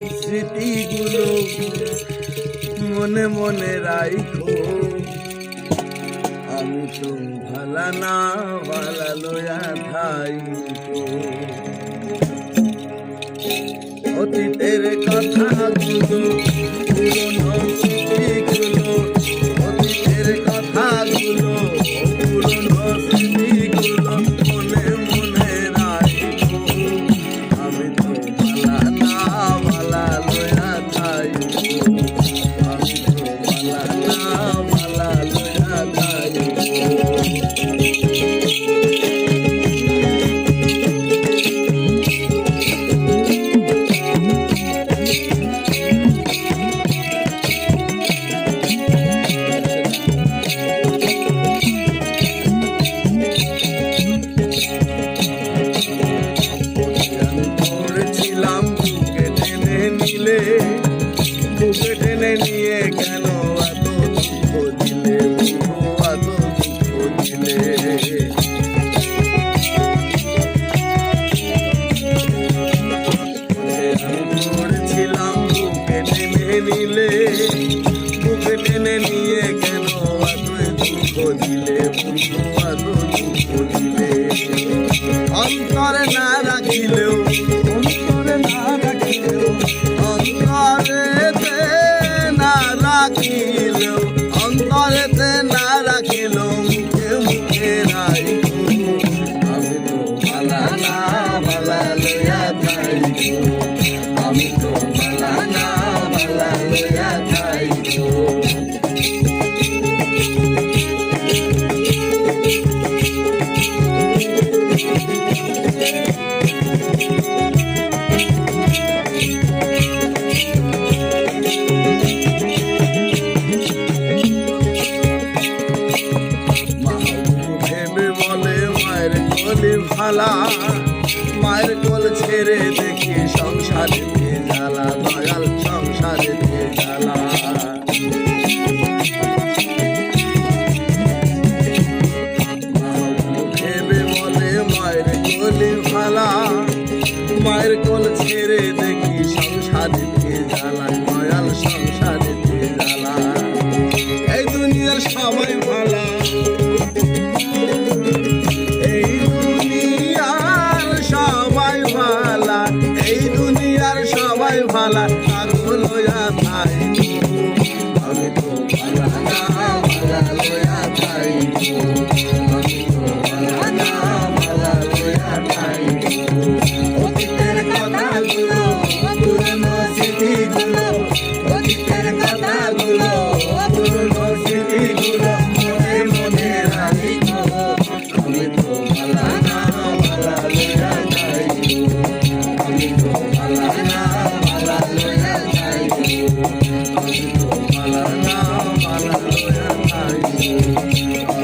স্মৃতিগুলো মনে মনে রাইখো, আমি তো ভালা না ভালা লয়া থাইকো। অতীতের কথাগুলো পুরনো স্মৃতিগুলো, অতীতের কথাগুলো পুরনো স্মৃতিগুলো মনে মনে রাইখো, আমি তো ভালা না ভালা লয়া থাইকো, আমি তো ভালা না ভালা লয়া থাইকো। বুকে টেনে নিয়ে কেন এত দুঃখ দিলে, এত দুঃখ দিলে। আমি পড়েছিলাম বুকে টেনে নিলে, বুকে টেনে নিয়ে কেন এত দুঃখ দিলে, এত দুঃখ দিলে। অন্তরে না রাখিলেও, অন্তরে না রাখিলেও, অন্তরেতে না রাখিলেও, অন্তরেতে না রাখিলেও মুখে মুখে রাইখো, আমি তো ভালা না ভালা লইয়া থাইকো, আমি তো ভালা না ভালা লইয়া থাইকো। ভালা মায়ের কোল ছেড়ে দেখি সংসারে জ্বালা, দয়াল সংসারে জ্বালা। ভেবে বলে মায়ের কোলে ভালা, মায়ের কোল ছেড়ে দেখি সংসারে জ্বালা, দয়াল সংসারে জ্বালা। এই দুনিয়ার সবাই ভালা, এই দুনিয়ার সবাই ভালা, কাগো লয়া থাইকো, আমি তো ভালা না ভালা লয়া থাইকো, আমি তো ভালা না ভালা লয়া থাইকো। অতীতের কথাগুলো পুরনো স্মৃতিগুলো, অতীতের কথাগুলো পুরনো স্মৃতিগুলো মনে মনে রাখিকো, আমি তো ভালা না ভালা লয়া থাইকো, আমি তো ভালা না ভালা লয়া থাইকো, আমি তো ভালা না ভালা লয়া থাইকো।